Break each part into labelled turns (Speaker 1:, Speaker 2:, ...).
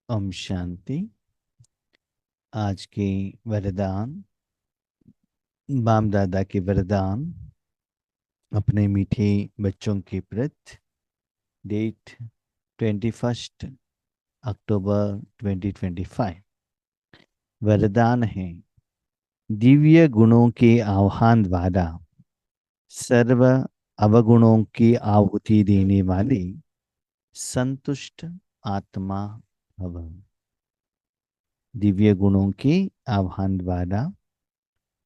Speaker 1: ओम शांति। आज के वरदान, बाम दादा के वरदान अपने मीठे बच्चों के प्रति। डेट 21 अक्टूबर 2025। वरदान है, दिव्य गुणों के आह्वान द्वारा सर्व अवगुणों की आहुति देने वाले संतुष्ट आत्मा भव। दिव्य गुणों के आह्वान द्वारा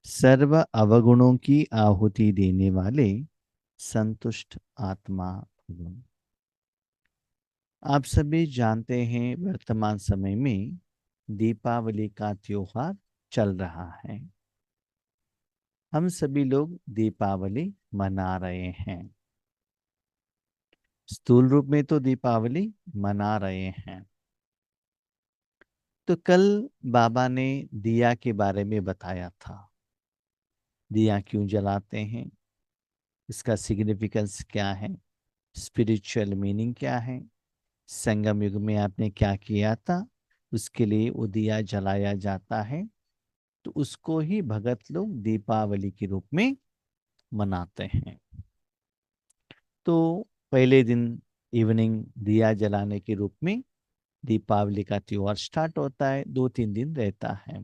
Speaker 1: सर्व अवगुणों की आहुति देने वाले संतुष्ट आत्मा भव। आप सभी जानते हैं, वर्तमान समय में दीपावली का त्योहार चल रहा है। हम सभी लोग दीपावली मना रहे हैं। स्थूल रूप में तो दीपावली मना रहे हैं। तो कल बाबा ने दिया के बारे में बताया था। दिया क्यों जलाते हैं, इसका सिग्निफिकेंस क्या है, स्पिरिचुअल मीनिंग क्या है, संगम युग में आपने क्या किया था, उसके लिए वो दिया जलाया जाता है। तो उसको ही भगत लोग दीपावली के रूप में मनाते हैं। तो पहले दिन इवनिंग दिया जलाने के रूप में दीपावली का त्योहार स्टार्ट होता है, 2-3 दिन रहता है।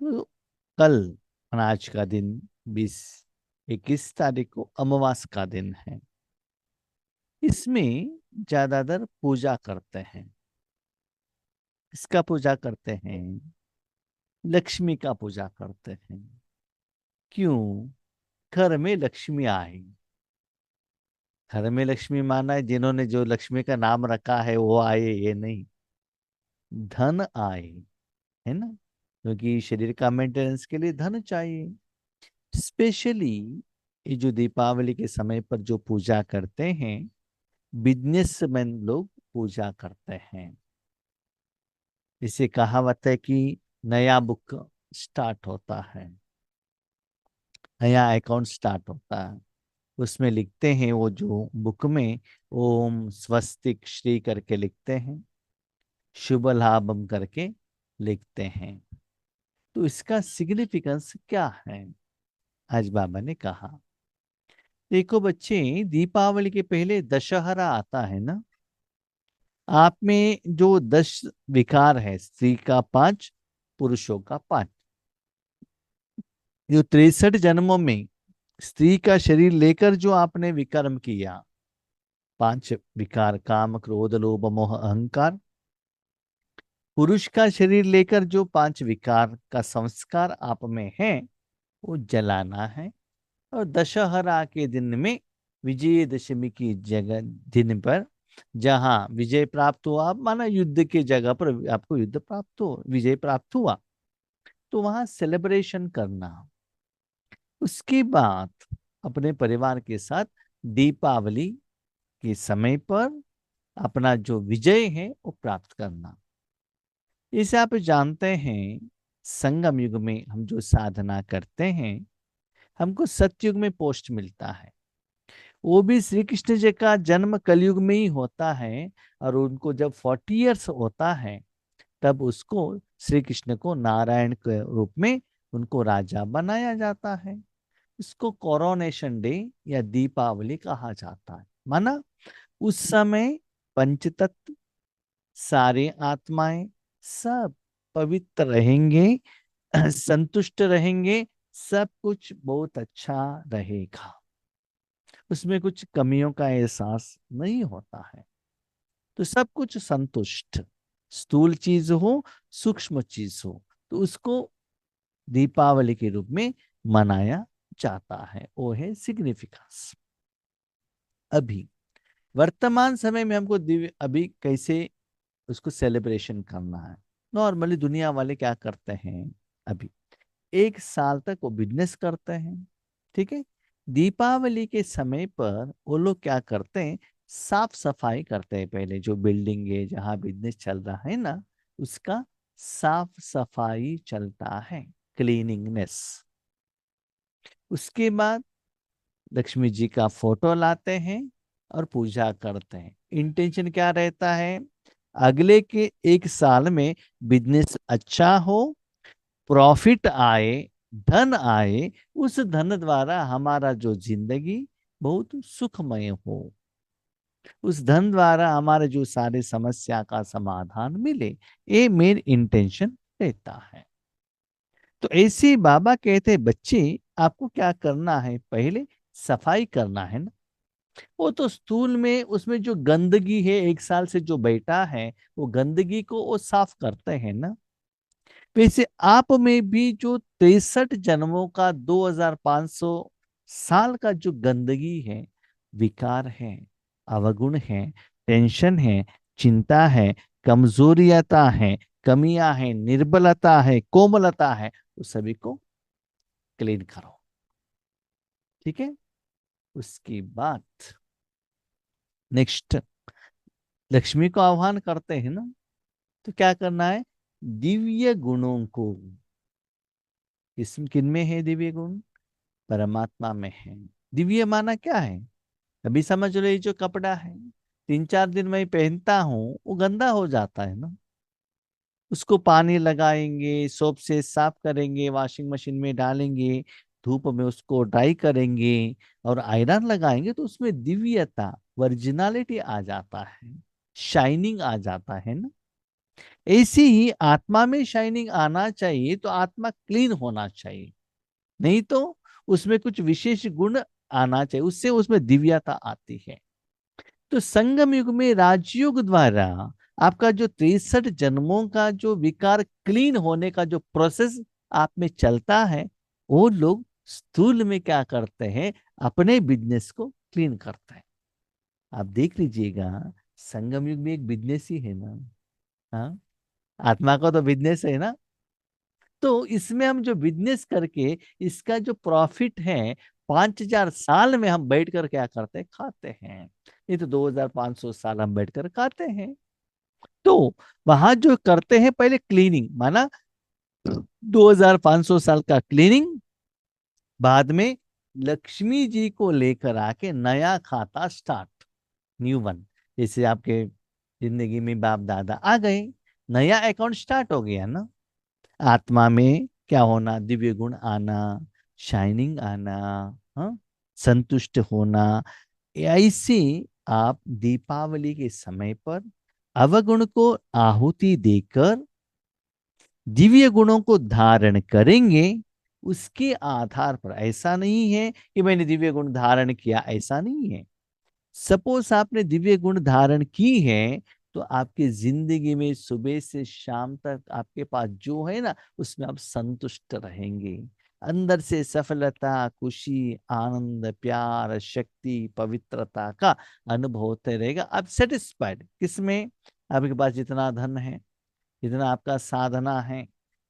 Speaker 1: तो कल आज का दिन 21 तारीख को अमावास का दिन है। इसमें ज्यादातर पूजा करते हैं। इसका पूजा करते हैं, लक्ष्मी का पूजा करते हैं। क्यों? घर में लक्ष्मी आए। घर में लक्ष्मी माना है जिन्होंने जो लक्ष्मी का नाम रखा है वो आए, ये नहीं। धन आए, है ना, क्योंकि शरीर का मेंटेनेंस के लिए धन चाहिए। स्पेशली ये जो दीपावली के समय पर जो पूजा करते हैं, बिजनेसमैन लोग पूजा करते हैं। इसे कहावत है कि नया बुक स्टार्ट होता है, नया अकाउंट स्टार्ट होता है। उसमें लिखते हैं, वो जो बुक में ओम स्वस्तिक श्री करके लिखते हैं, शुभ लाभम करके लिखते हैं। तो इसका सिग्निफिकेंस क्या है, आज बाबा ने कहा। देखो बच्चे, दीपावली के पहले दशहरा आता है ना। आप में जो 10 विकार है, स्त्री का 5, पुरुषों का 5, जो 63 जन्मों में स्त्री का शरीर लेकर जो आपने विकर्म किया, 5 विकार, काम क्रोध लोभ मोह अहंकार, पुरुष का शरीर लेकर जो 5 विकार का संस्कार आप में है, वो जलाना है। और दशहरा के दिन में, विजयदशमी की जगह दिन पर, जहां विजय प्राप्त हुआ, आप माना युद्ध की जगह पर आपको युद्ध प्राप्त हो, विजय प्राप्त हुआ, तो वहां सेलिब्रेशन करना। उसके बाद अपने परिवार के साथ दीपावली के समय पर अपना जो विजय है वो प्राप्त करना। इसे आप जानते हैं, संगम युग में हम जो साधना करते हैं, हमको सतयुग में पोस्ट मिलता है। वो भी श्री कृष्ण जी का जन्म कलयुग में ही होता है। और उनको जब 40 इयर्स होता है, तब उसको श्री कृष्ण को नारायण के रूप में उनको राजा बनाया जाता है। इसको कोरोनेशन डे या दीपावली कहा जाता है। माना उस समय पंचतत्व, सारे आत्माएं सब पवित्र रहेंगे, संतुष्ट रहेंगे, सब कुछ बहुत अच्छा रहेगा। उसमें कुछ कमियों का एहसास नहीं होता है। तो सब कुछ संतुष्ट, स्थूल चीज हो, सूक्ष्म चीज हो, तो उसको दीपावली के रूप में मनाया जाता है। वो है सिग्निफिकेंस। अभी वर्तमान समय में हमको दिव्य अभी कैसे उसको सेलिब्रेशन करना है। नॉर्मली दुनिया वाले क्या करते हैं, अभी 1 साल तक वो बिजनेस करते हैं, ठीक है। दीपावली के समय पर वो लोग क्या करते हैं, साफ सफाई करते हैं। पहले जो बिल्डिंग है जहाँ बिजनेस चल रहा है ना, उसका साफ सफाई चलता है, क्लीनिंगनेस। उसके बाद लक्ष्मी जी का फोटो लाते हैं और पूजा करते हैं। इंटेंशन क्या रहता है, अगले के एक साल में बिजनेस अच्छा हो, प्रॉफिट आए, धन आए, उस धन द्वारा हमारा जो जिंदगी बहुत सुखमय हो, उस धन द्वारा हमारे जो सारे समस्या का समाधान मिले, ये मेन इंटेंशन रहता है। तो ऐसे बाबा कहते हैं, बच्चे आपको क्या करना है, पहले सफाई करना है ना। वो तो स्थूल में उसमें जो गंदगी है, एक साल से जो बैठा है, वो गंदगी को वो साफ करते हैं ना। वैसे आप में भी जो 63 जन्मों का 2500 साल का जो गंदगी है, विकार है, अवगुण है, टेंशन है, चिंता है, कमजोरियता है, कमियां हैं, निर्बलता है, कोमलता है, उस सभी को क्लीन करो। ठीक है। उसके बाद नेक्स्ट, लक्ष्मी को आह्वान करते हैं ना, तो क्या करना है, दिव्य गुणों को, किन में है दिव्य गुण, परमात्मा में है। दिव्य माना क्या है, अभी समझ लो, ये जो कपड़ा है 3-4 दिन में पहनता हूँ, वो गंदा हो जाता है ना। उसको पानी लगाएंगे, सोप से साफ करेंगे, वॉशिंग मशीन में डालेंगे, धूप में उसको ड्राई करेंगे और आयरन लगाएंगे, तो उसमें दिव्यता, ओरिजिनलिटी आ जाता है, शाइनिंग आ जाता है ना। ऐसे ही आत्मा में शाइनिंग आना चाहिए, तो आत्मा क्लीन होना चाहिए, नहीं तो उसमें कुछ विशेष गुण आना चाहिए, उससे उसमें दिव्यता आती है। तो संगम युग में राजयोग द्वारा आपका जो 63 जन्मों का जो विकार क्लीन होने का जो प्रोसेस आप में चलता है, वो लोग स्थूल में क्या करते हैं, अपने बिजनेस को क्लीन करते हैं। आप देख लीजिएगा, संगम युग में एक बिजनेस ही है ना। हाँ, आत्मा का तो बिजनेस है ना। तो इसमें हम जो बिजनेस करके इसका जो प्रॉफिट है, 5000 साल में हम बैठ कर क्या करते हैं, खाते हैं। ये तो 2500 साल हम बैठ कर खाते हैं। तो वहां जो करते हैं, पहले क्लीनिंग माना 2500 साल का क्लीनिंग, बाद में लक्ष्मी जी को लेकर आके नया खाता स्टार्ट, न्यू वन। जैसे आपके जिंदगी में बाप दादा आ गए, नया अकाउंट स्टार्ट हो गया ना। आत्मा में क्या होना, दिव्य गुण आना, शाइनिंग आना, हाँ, संतुष्ट होना। ऐसे आप दीपावली के समय पर अवगुण को आहुति देकर दिव्य गुणों को धारण करेंगे। उसके आधार पर, ऐसा नहीं है कि मैंने दिव्य गुण धारण किया, ऐसा नहीं है। सपोज आपने दिव्य गुण धारण की है, तो आपकी जिंदगी में सुबह से शाम तक आपके पास जो है ना, उसमें आप संतुष्ट रहेंगे। अंदर से सफलता, खुशी, आनंद, प्यार, शक्ति, पवित्रता का अनुभव होते रहेगा। आप सेटिस्फाइड किसमें, आपके पास जितना धन है, जितना आपका साधना है,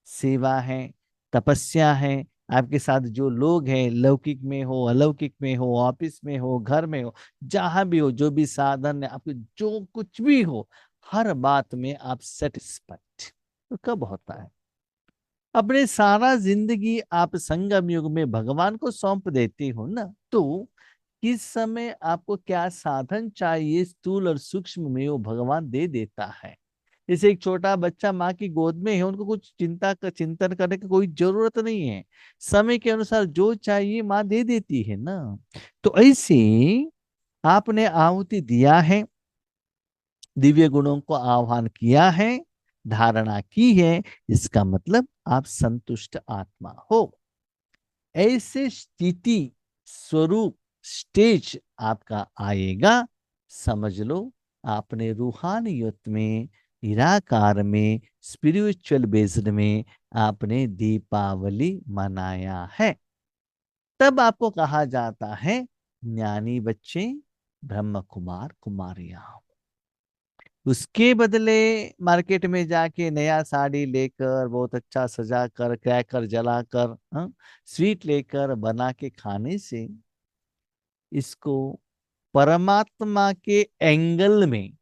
Speaker 1: सेवा है, तपस्या है, आपके साथ जो लोग हैं, लौकिक में हो, अलौकिक में हो, ऑफिस में हो, घर में हो, जहां भी हो, जो भी साधन है आपके, जो कुछ भी हो, हर बात में आप सेटिस्फाइड। तो कब होता है, अपने सारा जिंदगी आप संगम युग में भगवान को सौंप देते हो ना। तो किस समय आपको क्या साधन चाहिए, स्थूल और सूक्ष्म में वो भगवान दे देता है। जैसे एक छोटा बच्चा माँ की गोद में है, उनको कुछ चिंतन करने की कोई जरूरत नहीं है, समय के अनुसार जो चाहिए माँ दे देती है ना। तो ऐसे आपने आहुति दिया है, दिव्य गुणों को आह्वान किया है, धारणा की है, इसका मतलब आप संतुष्ट आत्मा हो। ऐसे स्थिति, स्वरूप, स्टेज आपका आएगा, समझ लो आपने रूहानियत में, निराकार में, स्पिरिचुअल बेस्ड में आपने दीपावली मनाया है। तब आपको कहा जाता है ज्ञानी बच्चे, ब्रह्म कुमार कुमारियां। उसके बदले मार्केट में जाके नया साड़ी लेकर, बहुत अच्छा सजा कर, क्रैकर जलाकर, स्वीट लेकर बना के खाने से, इसको परमात्मा के एंगल में,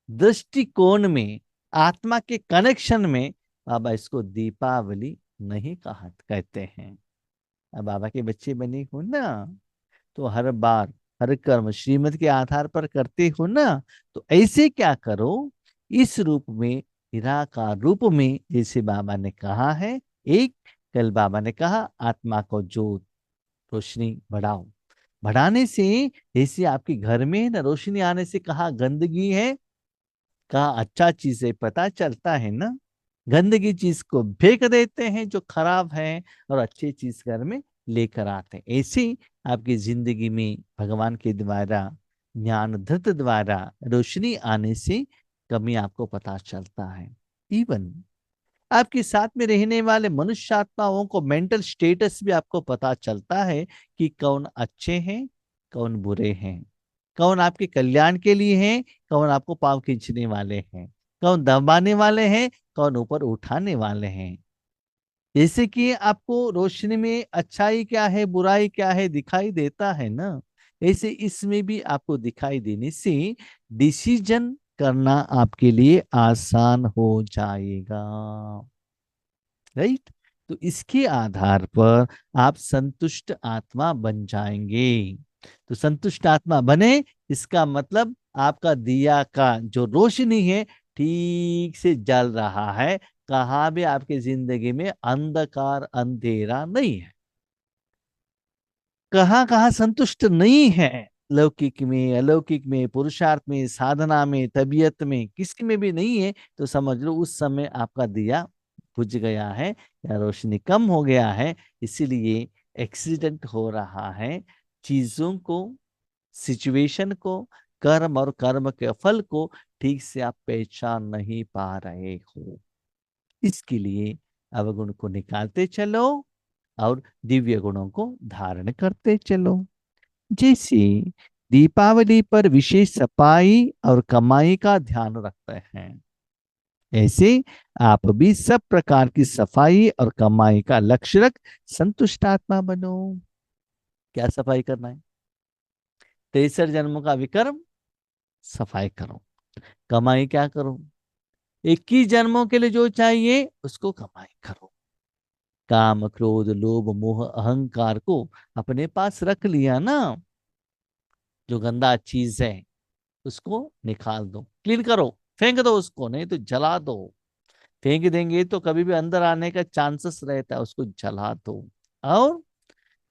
Speaker 1: दृष्टिकोण में, आत्मा के कनेक्शन में बाबा इसको दीपावली नहीं कहा कहते हैं। अब बाबा के बच्चे बने हो ना, तो हर बार हर कर्म श्रीमत के आधार पर करते हो ना। तो ऐसे क्या करो, इस रूप में, निराकार रूप में, जैसे बाबा ने कहा है। एक कल बाबा ने कहा आत्मा को ज्योत रोशनी बढ़ाओ। बढ़ाने से, जैसे आपके घर में ना रोशनी आने से कहा गंदगी है, कहा अच्छा चीज है, पता चलता है ना। गंदगी चीज को फेंक देते हैं जो खराब है, और अच्छी चीज घर में लेकर आते हैं। ऐसे ही आपकी जिंदगी में भगवान के द्वारा, ज्ञान धृत द्वारा रोशनी आने से कमी आपको पता चलता है। इवन आपके साथ में रहने वाले मनुष्य आत्माओं को मेंटल स्टेटस भी आपको पता चलता है कि कौन अच्छे हैं, कौन बुरे हैं, कौन आपके कल्याण के लिए हैं, कौन आपको पांव खींचने वाले हैं, कौन दबाने वाले हैं, कौन ऊपर उठाने वाले हैं। जैसे कि आपको रोशनी में अच्छाई क्या है, बुराई क्या है दिखाई देता है ना, ऐसे इसमें भी आपको दिखाई देने से डिसीजन करना आपके लिए आसान हो जाएगा। राइट। तो इसके आधार पर आप संतुष्ट आत्मा बन जाएंगे। तो संतुष्ट आत्मा बने, इसका मतलब आपका दिया का जो रोशनी है ठीक से जल रहा है। कहाँ भी आपकी जिंदगी में अंधकार अंधेरा नहीं है। कहाँ कहाँ संतुष्ट नहीं है, लौकिक में, अलौकिक में, पुरुषार्थ में, साधना में, तबीयत में, किसी में भी नहीं है, तो समझ लो उस समय आपका दिया बुझ गया है या रोशनी कम हो गया है। इसीलिए एक्सीडेंट हो रहा है। चीजों को, सिचुएशन को, कर्म और कर्म के फल को ठीक से आप पहचान नहीं पा रहे हो। इसके लिए अवगुण को निकालते चलो और दिव्य गुणों को धारण करते चलो। जैसे दीपावली पर विशेष सफाई और कमाई का ध्यान रखते हैं, ऐसे आप भी सब प्रकार की सफाई और कमाई का लक्ष्य रख संतुष्ट आत्मा बनो। क्या सफाई करना है? 63 जन्मों का विक्रम सफाई करो। कमाई क्या करो? 21 जन्मों के लिए जो चाहिए उसको कमाई करो। काम, क्रोध, लोभ, मोह, अहंकार को अपने पास रख लिया ना, जो गंदा चीज है उसको निकाल दो, क्लीन करो, फेंक दो उसको, नहीं तो जला दो। फेंक देंगे तो कभी भी अंदर आने का चांसेस रहता है, उसको जला दो। और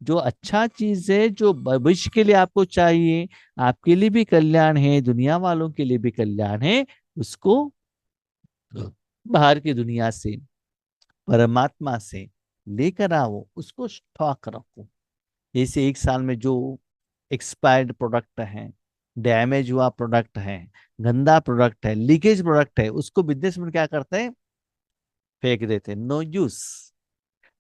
Speaker 1: जो अच्छा चीज है, जो भविष्य के लिए आपको चाहिए, आपके लिए भी कल्याण है, दुनिया वालों के लिए भी कल्याण है, उसको बाहर की दुनिया से, परमात्मा से लेकर आओ, उसको स्टॉक रखो। जैसे एक साल में जो एक्सपायर्ड प्रोडक्ट है, डैमेज हुआ प्रोडक्ट है, गंदा प्रोडक्ट है, लीकेज प्रोडक्ट है, उसको बिजनेसमैन क्या करते हैं? फेंक देते हैं, नो यूज।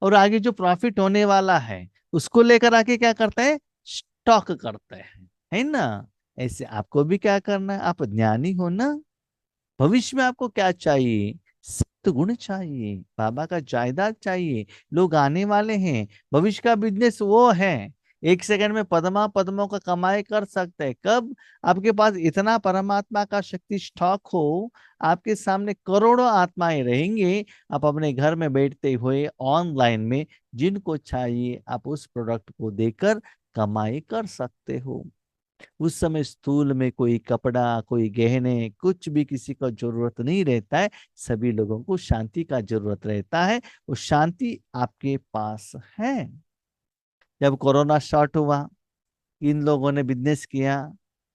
Speaker 1: और आगे जो प्रॉफिट होने वाला है उसको लेकर आके क्या करते हैं? स्टॉक करते हैं, है ना। ऐसे आपको भी क्या करना है? आप ज्ञानी हो ना। भविष्य में आपको क्या चाहिए? सत्गुण चाहिए, बाबा का जायदाद चाहिए। लोग आने वाले हैं, भविष्य का बिजनेस वो है। एक सेकंड में पद्मा पद्मों का कमाई कर सकते हैं। कब? आपके पास इतना परमात्मा का शक्ति स्टॉक हो, आपके सामने करोड़ों आत्माएं रहेंगे, आप अपने घर में बैठते हुए ऑनलाइन में जिनको चाहिए आप उस प्रोडक्ट को देकर कमाई कर सकते हो। उस समय स्थूल में कोई कपड़ा, कोई गहने, कुछ भी किसी को जरूरत नहीं रहता है। सभी लोगों को शांति का जरूरत रहता है, वो शांति आपके पास है। जब कोरोना स्टार्ट हुआ, इन लोगों ने बिजनेस किया,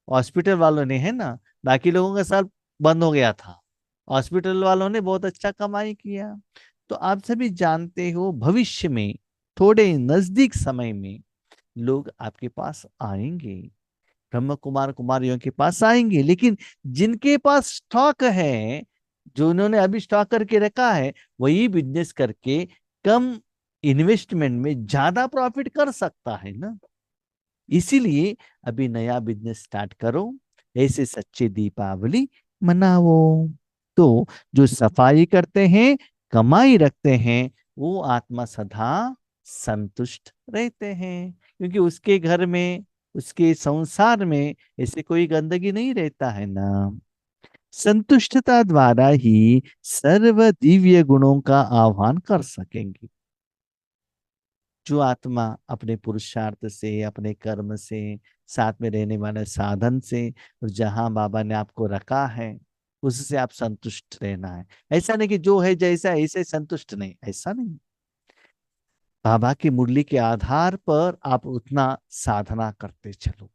Speaker 1: हॉस्पिटल वालों ने, है ना। बाकी लोगों का सब बंद हो गया था, हॉस्पिटल वालों ने बहुत अच्छा कमाई किया। तो आप सभी जानते हो भविष्य में, थोड़े नजदीक समय में लोग आपके पास आएंगे, ब्रह्म कुमार कुमारियों के पास आएंगे। लेकिन जिनके पास स्टॉक है, जो उन्होंने अभी स्टॉक करके रखा है, वही बिजनेस करके कम इन्वेस्टमेंट में ज्यादा प्रॉफिट कर सकता है ना। इसीलिए अभी नया बिजनेस स्टार्ट करो, ऐसे सच्चे दीपावली मनाओ। तो जो सफाई करते हैं, कमाई रखते हैं, वो आत्मा सदा संतुष्ट रहते हैं, क्योंकि उसके घर में, उसके संसार में ऐसे कोई गंदगी नहीं रहता है ना। संतुष्टता द्वारा ही सर्व दिव्य गुणों का आह्वान कर सकेंगे। जो आत्मा अपने पुरुषार्थ से, अपने कर्म से, साथ में रहने वाले साधन से, और जहां बाबा ने आपको रखा है उससे आप संतुष्ट रहना है। ऐसा नहीं कि जो है जैसा ऐसे संतुष्ट नहीं, ऐसा नहीं। बाबा की मुरली के आधार पर आप उतना साधना करते चलो,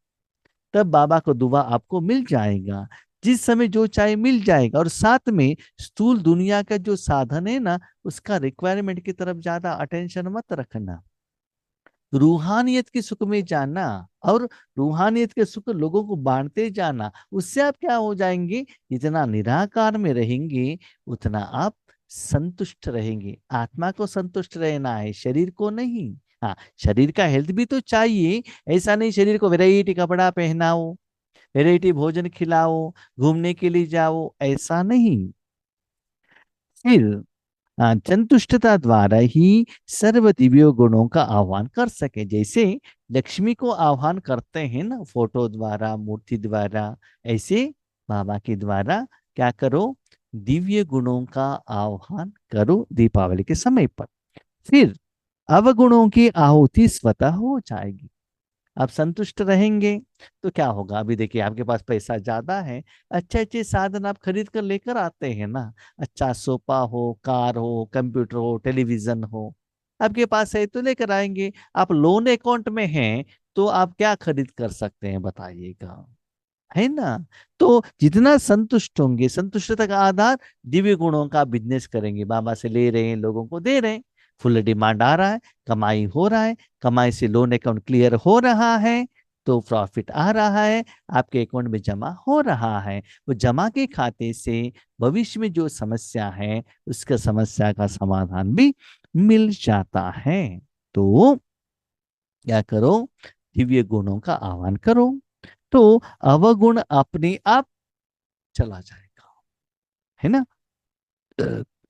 Speaker 1: तब बाबा को दुआ आपको मिल जाएगा। जिस समय जो चाहे मिल जाएगा। और साथ में स्थूल दुनिया का जो साधन है ना, उसका रिक्वायरमेंट की तरफ ज्यादा अटेंशन मत रखना। रूहानियत के सुख में जाना, और रूहानियत के सुख लोगों को बांटते जाना। उससे आप क्या हो जाएंगे, जितना निराकार में रहेंगे उतना आप संतुष्ट रहेंगे। आत्मा को संतुष्ट रहना है, शरीर को नहीं। हाँ, शरीर का हेल्थ भी तो चाहिए। ऐसा नहीं शरीर को वैरायटी कपड़ा पहनाओ, वैरायटी भोजन खिलाओ, घूमने के लिए जाओ, ऐसा नहीं। फिर संतुष्टता द्वारा ही सर्व दिव्य गुणों का आह्वान कर सके। जैसे लक्ष्मी को आह्वान करते हैं ना, फोटो द्वारा, मूर्ति द्वारा, ऐसे बाबा के द्वारा क्या करो, दिव्य गुणों का आह्वान करो दीपावली के समय पर। फिर अवगुणों की आहुति स्वतः हो जाएगी। आप संतुष्ट रहेंगे तो क्या होगा, अभी देखिए आपके पास पैसा ज्यादा है, अच्छे अच्छे साधन आप खरीद कर लेकर आते हैं ना। अच्छा सोफा हो, कार हो, कंप्यूटर हो, टेलीविजन हो, आपके पास है तो लेकर आएंगे। आप लोन अकाउंट में हैं तो आप क्या खरीद कर सकते हैं बताइएगा, है ना। तो जितना संतुष्ट होंगे, संतुष्टता का आधार दिव्य गुणों का बिजनेस करेंगे। बाबा से ले रहे हैं, लोगों को दे रहे हैं, फुल डिमांड आ रहा है, कमाई हो रहा है, कमाई से लोन अकाउंट क्लियर हो रहा है, तो प्रॉफिट आ रहा है, आपके अकाउंट में जमा हो रहा है। वो जमा के खाते से भविष्य में जो समस्या है उसका समस्या का समाधान भी मिल जाता है। तो क्या करो, दिव्य गुणों का आह्वान करो, तो अवगुण अपने आप चला जाएगा, है ना।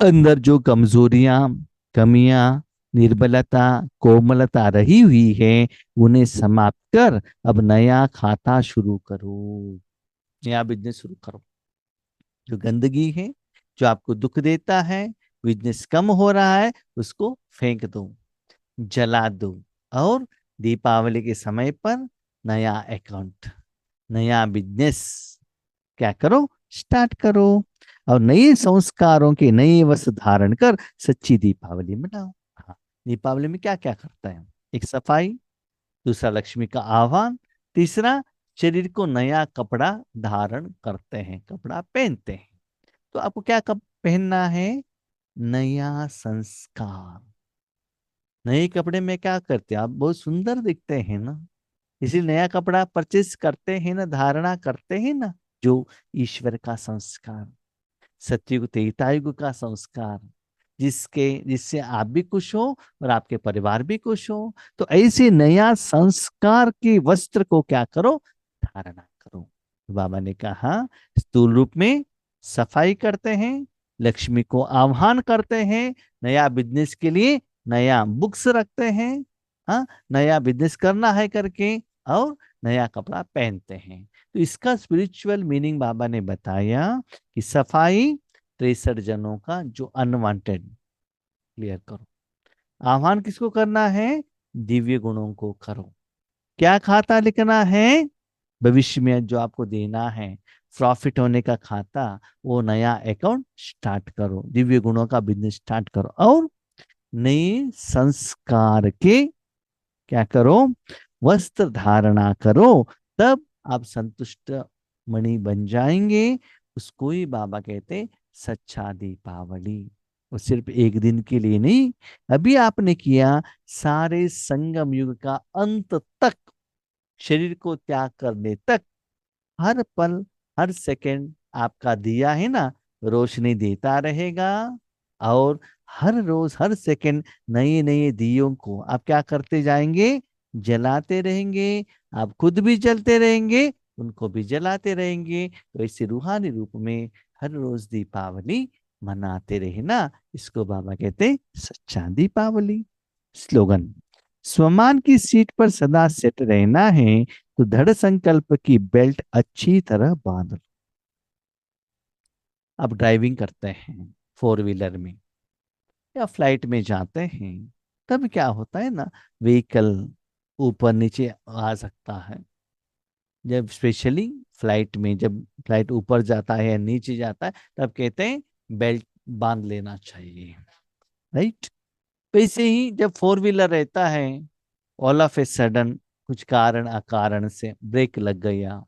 Speaker 1: अंदर जो कमजोरियां, कमियां, निर्बलता, कोमलता रही हुई है, उन्हें समाप्त कर अब नया खाता शुरू करो, नया बिजनेस शुरू करो। जो गंदगी है, जो आपको दुख देता है, बिजनेस कम हो रहा है, उसको फेंक दो, जला दो। और दीपावली के समय पर नया अकाउंट, नया बिजनेस क्या करो, स्टार्ट करो। और नए संस्कारों के नए वस्त्र धारण कर सच्ची दीपावली मनाओ। हाँ, दीपावली में क्या क्या करते हैं, एक सफाई, दूसरा लक्ष्मी का आह्वान, तीसरा शरीर को नया कपड़ा धारण करते हैं, कपड़ा पहनते हैं। तो आपको क्या कब पहनना है, नया संस्कार। नए कपड़े में क्या करते हैं, आप बहुत सुंदर दिखते हैं ना, इसलिए नया कपड़ा परचेस करते हैं ना, धारणा करते हैं ना। जो ईश्वर का संस्कार, सतयुग त्रेतायुग का संस्कार, जिससे आप भी खुश हो और आपके परिवार भी खुश हो। तो ऐसे नया संस्कार के वस्त्र को क्या करो, धारणा करो। बाबा ने कहा स्थूल रूप में सफाई करते हैं, लक्ष्मी को आह्वान करते हैं, नया बिजनेस के लिए नया बुक्स रखते हैं, हाँ, नया बिजनेस करना है करके, और नया कपड़ा पहनते हैं। तो इसका स्पिरिचुअल मीनिंग बाबा ने बताया कि सफाई 63 जनों का जो अनवांटेड क्लियर करो। आह्वान किसको करना है, दिव्य गुणों को करो। क्या खाता लिखना है, भविष्य में जो आपको देना है, प्रॉफिट होने का खाता, वो नया अकाउंट स्टार्ट करो, दिव्य गुणों का बिजनेस स्टार्ट करो। और नए संस्कार के क्या करो, वस्त्र धारणा करो, तब आप संतुष्ट मणि बन जाएंगे। उसको ही बाबा कहते सच्चा दीपावली। वो सिर्फ एक दिन के लिए नहीं, अभी आपने किया, सारे संगम युग का अंत तक, शरीर को त्याग करने तक, हर पल, हर सेकंड आपका दिया है ना, रोशनी देता रहेगा। और हर रोज, हर सेकंड नए नए दियों को आप क्या करते जाएंगे, जलाते रहेंगे। आप खुद भी जलते रहेंगे, उनको भी जलाते रहेंगे। तो इसी रूहानी रूप में हर रोज दीपावली मनाते रहना। इसको बाबा कहते हैं सच्चा दीपावली। स्लोगन, स्वमान की सीट पर सदा सेट रहना है, तो दृढ़ संकल्प की बेल्ट अच्छी तरह बांध लो। अब ड्राइविंग करते हैं फोर व्हीलर में या फ्लाइट में जाते हैं, तब क्या होता है ना, व्हीकल ऊपर नीचे आ सकता है, जब स्पेशली फ्लाइट में, जब फ्लाइट ऊपर जाता है या नीचे जाता है, तब कहते हैं बेल्ट बांध लेना चाहिए, राइट। वैसे ही जब फोर व्हीलर रहता है, ऑल ऑफ ए सडन कुछ कारण अकारण से ब्रेक लग गया,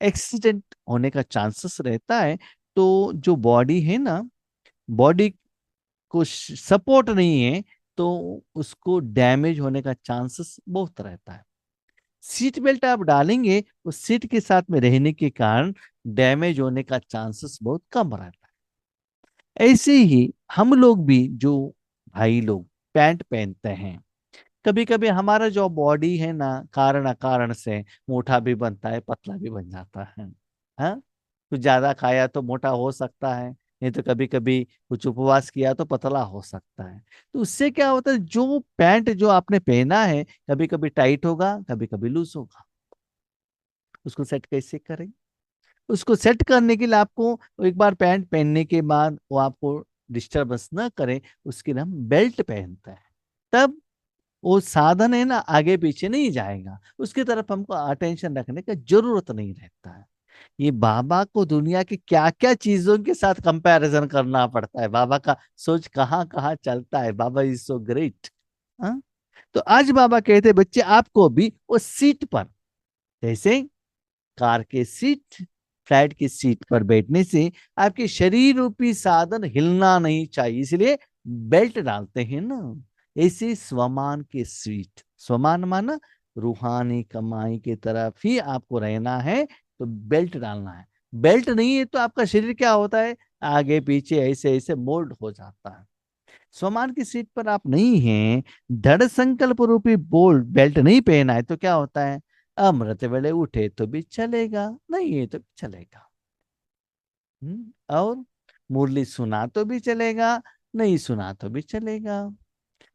Speaker 1: एक्सीडेंट होने का चांसेस रहता है। तो जो बॉडी है ना, बॉडी को सपोर्ट नहीं है, तो उसको डैमेज होने का चांसेस बहुत रहता है। सीट बेल्ट आप डालेंगे, उस सीट के साथ में रहने के कारण डैमेज होने का चांसेस बहुत कम रहता है। ऐसे ही हम लोग भी, जो भाई लोग पैंट पहनते हैं, कभी कभी हमारा जो बॉडी है ना, कारण अकारण से मोटा भी बनता है, पतला भी बन जाता है। हाँ, कुछ ज्यादा खाया तो मोटा हो सकता है, नहीं तो कभी कभी कुछ उपवास किया तो पतला हो सकता है। तो उससे क्या होता है, जो पैंट जो आपने पहना है, कभी कभी टाइट होगा, कभी कभी लूज होगा। उसको सेट कैसे करें? उसको सेट करने के लिए आपको एक बार पैंट पहनने के बाद वो आपको डिस्टर्बेंस ना करे, उसके लिए हम बेल्ट पहनते हैं। तब वो साधन है ना, आगे पीछे नहीं जाएगा, उसकी तरफ हमको अटेंशन रखने का जरूरत नहीं रहता है। ये बाबा को दुनिया की क्या क्या चीजों के साथ कंपैरिजन करना पड़ता है, बाबा का सोच कहाँ कहाँ चलता है। बाबा इज सो ग्रेट। हाँ, तो आज बाबा कहते बच्चे आपको भी वो सीट पर, जैसे कार के सीट, फ्लाइट की सीट पर बैठने से आपके शरीर रूपी साधन हिलना नहीं चाहिए, इसलिए बेल्ट डालते हैं ना। ऐसे स्वमान के सीट, स्वमान माना रूहानी कमाई की तरफ ही आपको रहना है, तो बेल्ट डालना है। बेल्ट नहीं है तो आपका शरीर क्या होता है, आगे पीछे ऐसे ऐसे मोल्ड हो जाता है। स्वमान की सीट पर आप नहीं हैं, दृढ़ संकल्प रूपी बोल्ट बेल्ट नहीं पहना है, तो क्या होता है, अमृत वेले उठे तो भी चलेगा, नहीं है तो भी चलेगा। और मुरली सुना तो भी चलेगा, नहीं सुना तो भी चलेगा।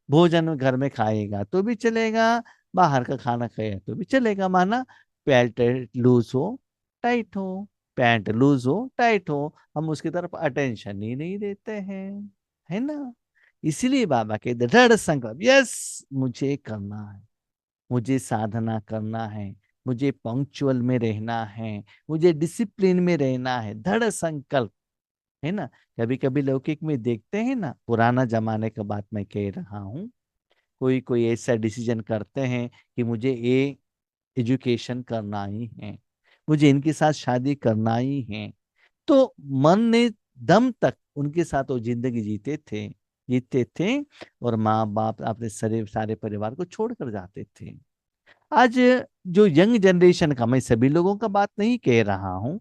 Speaker 1: भोजन घर में खाएगा तो भी चलेगा, बाहर का खाना खाएगा तो भी चलेगा। माना पैंट लूज हो, टाइट हो, पैंट लूज हो, टाइट हो, हम उसकी तरफ अटेंशन ही नहीं देते हैं, है ना। इसीलिए बाबा के दृढ़ संकल्प, यस मुझे करना है, मुझे साधना करना है, मुझे पंक्चुअल में रहना है, मुझे डिसिप्लिन में रहना है, दृढ़ संकल्प, है ना। कभी कभी लौकिक में देखते हैं ना, पुराना जमाने का बात मैं कह रहा हूँ, कोई कोई ऐसा डिसीजन करते हैं कि मुझे ये एजुकेशन करना ही है, मुझे इनके साथ शादी करना ही है, तो मन ने दम तक उनके साथ वो जिंदगी जीते थे, और माँ बाप अपने सारे सारे परिवार को छोड़कर जाते थे। आज जो यंग जनरेशन का, मैं सभी लोगों का बात नहीं कह रहा हूँ,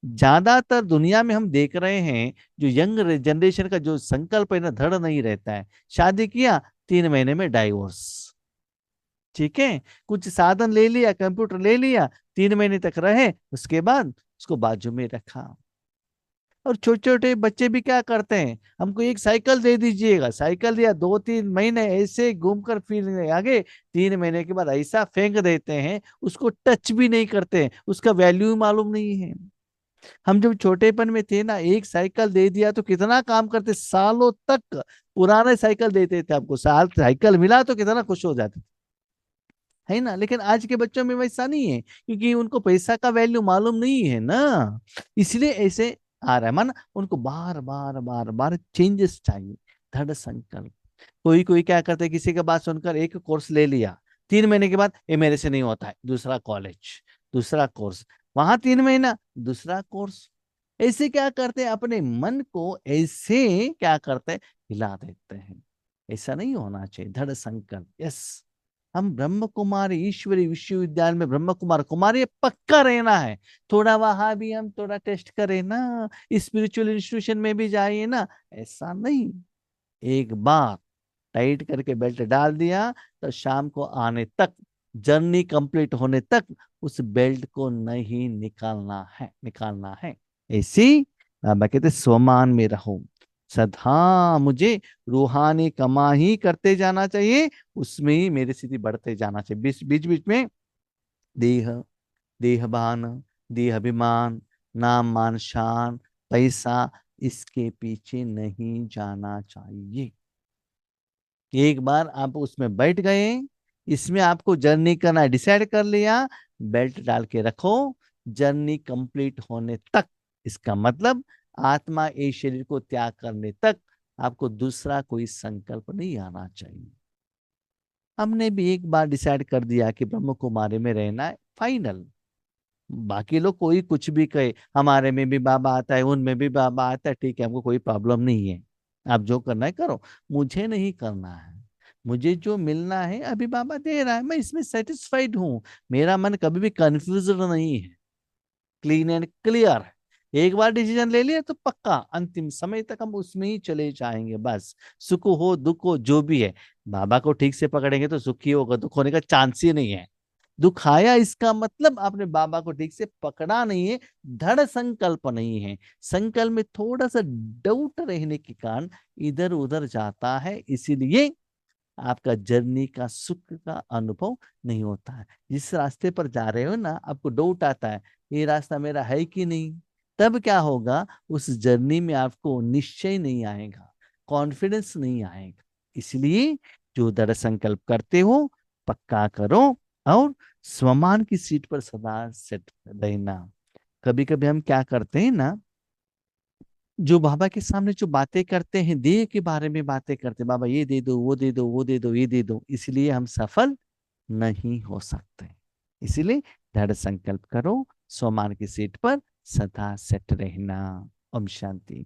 Speaker 1: ज्यादातर दुनिया में हम देख रहे हैं, जो यंग जनरेशन का जो संकल्प है ना, दृढ़ नहीं रहता है। शादी किया, 3 महीने में डाइवोर्स, ठीक है। कुछ साधन ले लिया, कंप्यूटर ले लिया, 3 महीने तक रहे, उसके बाद उसको बाजू में रखा। और छोटे छोटे बच्चे भी क्या करते हैं, हमको एक साइकिल दे दीजिएगा, साइकिल दिया, 2-3 महीने ऐसे घूमकर फिर आगे, 3 महीने के बाद ऐसा फेंक देते हैं, उसको टच भी नहीं करते हैं, उसका वैल्यू मालूम नहीं है। हम जब छोटेपन में थे ना, एक साइकिल दे दिया तो कितना काम करते, सालों तक पुराने साइकिल देते थे आपको, साल साइकिल मिला तो कितना खुश हो जाते थे, है ना। लेकिन आज के बच्चों में वैसा नहीं है, क्योंकि उनको पैसा का वैल्यू मालूम नहीं है ना, इसलिए ऐसे आ रहा है। मन उनको बार बार बार बार चेंजेस चाहिए, दृढ़ संकल्प। कोई कोई क्या करते हैं, किसी की बात सुनकर एक कोर्स ले लिया, 3 महीने के बाद ये मेरे से नहीं होता है, दूसरा कॉलेज, दूसरा कोर्स, वहां 3 महीना दूसरा कोर्स। ऐसे क्या करते हैं, अपने मन को ऐसे क्या करते हैं, हिला देते हैं। ऐसा नहीं होना चाहिए, दृढ़ संकल्प, यस हम ब्रह्म कुमारी ईश्वरी विश्वविद्यालय में ब्रह्म कुमार कुमारी पक्का रहना है। थोड़ा वहां भी हम थोड़ा टेस्ट करें ना, स्पिरिचुअल इंस्टीट्यूशन में भी जाइए ना, ऐसा नहीं। एक बार टाइट करके बेल्ट डाल दिया, तो शाम को आने तक, जर्नी कंप्लीट होने तक उस बेल्ट को नहीं निकालना है। ऐसी बाबा कहते स्वमान में रहो सदा, मुझे रूहानी कमा ही करते जाना चाहिए, उसमें ही मेरी स्थिति बढ़ते जाना चाहिए। बीच बीच बीच में देह, देहभान, देह अभिमान, नाम मान शान, पैसा, इसके पीछे नहीं जाना चाहिए। एक बार आप उसमें बैठ गए, इसमें आपको जर्नी करना डिसाइड कर लिया, बेल्ट डाल के रखो जर्नी कंप्लीट होने तक। इसका मतलब आत्मा इस शरीर को त्याग करने तक आपको दूसरा कोई संकल्प नहीं आना चाहिए। हमने भी एक बार डिसाइड कर दिया कि ब्रह्म कुमारी में रहना है, फाइनल। बाकी लोग कोई कुछ भी कहे, हमारे में भी बाबा आता है, उनमें भी बाबा आता है, ठीक है, हमको कोई प्रॉब्लम नहीं है। आप जो करना है करो, मुझे नहीं करना है। मुझे जो मिलना है अभी बाबा दे रहा है, मैं इसमें सेटिस्फाइड हूँ। मेरा मन कभी भी कंफ्यूज नहीं है, क्लीन एंड क्लियर है। एक बार डिसीजन ले लिया तो पक्का अंतिम समय तक हम उसमें ही चले जाएंगे बस। सुख हो दुख हो जो भी है, बाबा को ठीक से पकड़ेंगे तो सुखी होगा, दुख होने का चांस ही नहीं है। दुख आया इसका मतलब आपने बाबा को ठीक से पकड़ा नहीं है, दृढ़ संकल्प नहीं है। संकल्प में थोड़ा सा डाउट रहने के कारण इधर उधर जाता है, इसीलिए आपका जर्नी का सुख का अनुभव नहीं होता है। जिस रास्ते पर जा रहे हो ना, आपको डाउट आता है ये रास्ता मेरा है कि नहीं, तब क्या होगा, उस जर्नी में आपको निश्चय नहीं आएगा, कॉन्फिडेंस नहीं आएगा। इसलिए जो दृढ़ संकल्प करते हो पक्का करो, और स्वमान की सीट पर सदा सेट रहना। कभी कभी हम क्या करते हैं ना, जो बाबा के सामने जो बातें करते हैं, देह के बारे में बातें करते हैं, बाबा ये दे दो, वो दे दो, वो दे दो, ये दे दो, इसलिए हम सफल नहीं हो सकते। इसलिए दृढ़ संकल्प करो, स्वमान की सीट पर सदा सेट रहना। ओम शांति।